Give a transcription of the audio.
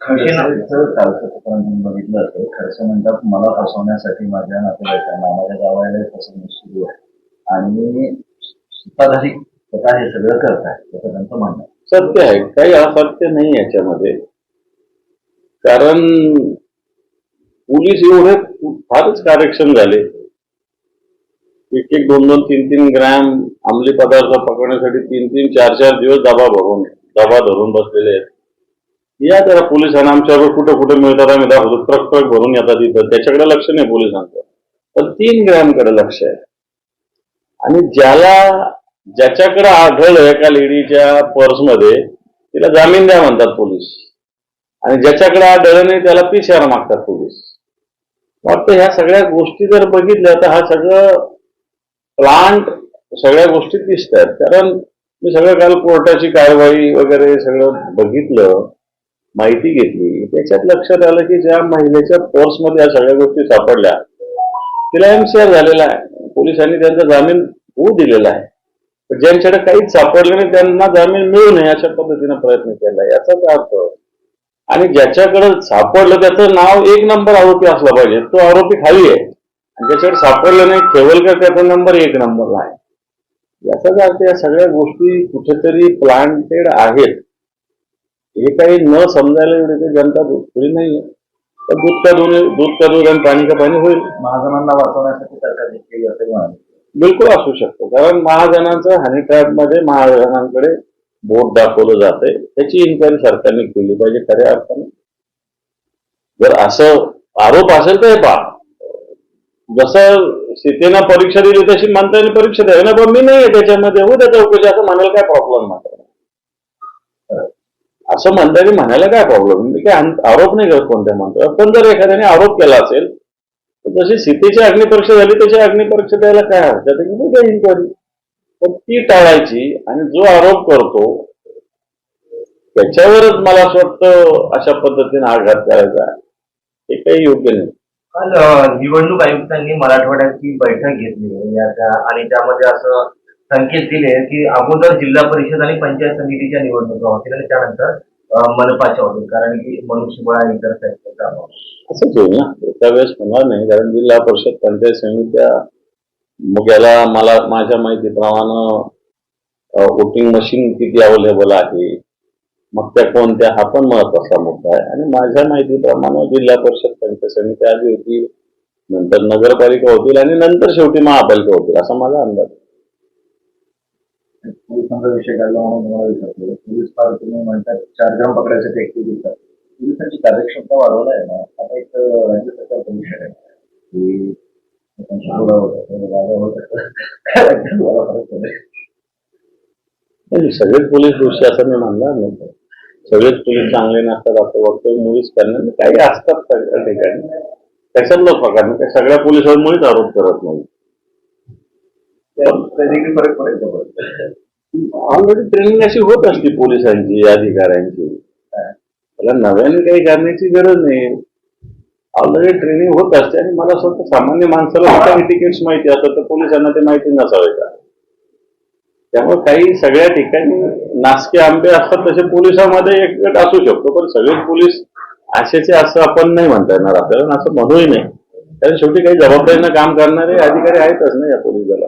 खडसेचं बघितलं तर खडसे म्हणतात मला फसवण्यासाठी माझ्या नातेवाईकांना माझ्या गावाला फसवणूक सुरू आहे आणि सत्ताधारी स्वतः हे सगळं करत आहे असं त्यांचं म्हणणं आहे. सत्य आहे, काही असत्य नाही याच्यामध्ये. कारण पोलीस एवढे फारच कार्यक्षम झाले, एक एक 2-2, 3-3 ग्रॅम अंमली पदार्थ पकडण्यासाठी 3-3, 4-4 दिवस दबा धरून बसलेले आहेत. या त्याला पोलिसांना आमच्यावर कुठं कुठं मिळतात आम्ही दाखवतो, ट्रक भरून येतात तिथं, त्याच्याकडे लक्ष नाही पोलिसांचं, पण 3 ग्रॅमकडे लक्ष आहे. आणि ज्याच्याकडे आढळलं एका लेडीच्या पर्समध्ये तिला जामीन द्या म्हणतात पोलीस, आणि ज्याच्याकडे आढळलं नाही त्याला PCR मागतात पोलीस. वाटतं ह्या सगळ्या गोष्टी जर बघितल्या तर हा सगळं प्लांट सगळ्या गोष्टी दिसत आहेत. कारण मी सगळं काल कोर्टाची कारवाई वगैरे सगळं बघितलं, माहिती घेतली, त्याच्यात लक्षात आलं की ज्या महिलेच्या पर्समध्ये या सगळ्या गोष्टी सापडल्या तिला MCR झालेला आहे, पोलिसांनी त्यांचा जामीन होऊ दिलेला आहे. ज्यांच्याकडे काहीच सापडलं नाही त्यांना जामीन मिळू नये अशा पद्धतीने प्रयत्न केला, याचाच अर्थ. आणि ज्याच्याकडे सापडलं त्याचं नाव 1 नंबर आरोपी असला पाहिजे, तो आरोपी खाली आहे, आणि ज्याच्याकडे सापडलं नाही खेवलकर त्याचा नंबर 1 नंबरला आहे. याचाच अर्थ या सगळ्या गोष्टी कुठेतरी प्लांटेड आहेत. हे काही न समजायला एवढी काही जनता थोडी नाहीये. तर दूध का दूध आणि पाणी का पाणी होईल. महाजनांना वाचवण्यासाठी सरकार केली असे म्हणाले. बिलकुल असू शकतो, कारण महाजनांचं हनी ट्रॅपमध्ये महाजनांकडे बोट दाखवलं जातंय, त्याची इन्क्वायरी सरकारने केली पाहिजे खऱ्या अर्थाने. जर असं आरोप असेल तर हे पहा, जसं सीतेनं परीक्षा दिली तशी मंत्र्यांनी परीक्षा द्यावी ना, पण मी नाही त्याच्यामध्ये हो त्या चौकशी असं म्हणायला काय प्रॉब्लेम मात्र, असं मंत्र्यांनी म्हणायला काय प्रॉब्लेम. मी काय आरोप नाही करत कोणत्या मंत्र्यावर, पण जर एखाद्याने आरोप केला असेल तर जशी सीतेची अग्निपरीक्षा झाली तशी अग्निपरीक्षा द्यायला काय हरकत आहे की काय इन्क्वायरी, पण ती टाळायची. आणि जो आरोप करतो त्याच्यावरच मला असं वाटतं अशा पद्धतीने आघात करायचा हे काही योग्य नाही. काल निवडणूक आयुक्तांनी मराठवाड्याची बैठक घेतली आणि त्यामध्ये असं संकेत दिले की अगोदर जिल्हा परिषद आणि पंचायत समितीच्या निवडणुका होतील आणि त्यानंतर मनपाच्या होतील, कारण की मनुष्यबळ आणि इतर असंच होईल ना, एका वेळेस होणार नाही. कारण जिल्हा परिषद पंचायत समित्या मग याला मला माझ्या माहितीप्रमाणे वोटिंग मशीन किती अवेलेबल आहे, मग त्या कोणत्या, हा पण महत्वाचा मुद्दा आहे. आणि माझ्या माहितीप्रमाणे जिल्हा परिषद पंचायत समिती आधी होती, नंतर नगरपालिका होतील आणि नंतर शेवटी महापालिका होतील असा माझा अंदाज. पोलिसांचा विषय काढला म्हणून तुम्हाला विचारतो, पोलीस फार तुम्ही म्हणतात 4 ग्राम पकडायसाठी ऍक्टिव्ह घेतात, पोलिसांची कार्यक्षमता वाढवला आहे ना. आता एक राज्य सरकारचा विषय आहे की सगळेच पोलीस दोषी असं मी म्हणणार नाही, सगळेच पोलीस चांगले नसतात असं वक्तव्य मुळीच करणार काही असतात सगळ्या ठिकाणी. त्याच्यातलं फक्त सगळ्या पोलिसांवर मुळीच आरोप करत नाही. फरक पडायचा. ऑलरेडी ट्रेनिंग अशी होत असते पोलिसांची, अधिकाऱ्यांची, त्याला नव्याने काही करण्याची गरज नाही, ऑलरेडी ट्रेनिंग होत असते. आणि मला असं वाटतं सामान्य माणसाला काही तिकीट्स माहिती असतात तर पोलिसांना ते माहिती नसावे का. त्यामुळे काही सगळ्या ठिकाणी नासके आंबे असतात तसे पोलिसांमध्ये एक गट असू शकतो, पण सगळेच पोलीस असेचे असं आपण नाही म्हणता येणार आपल्याला, असं म्हणूही नाही. कारण शेवटी काही जबाबदारीनं काम करणारे अधिकारी आहेतच ना या पोलीस दलात.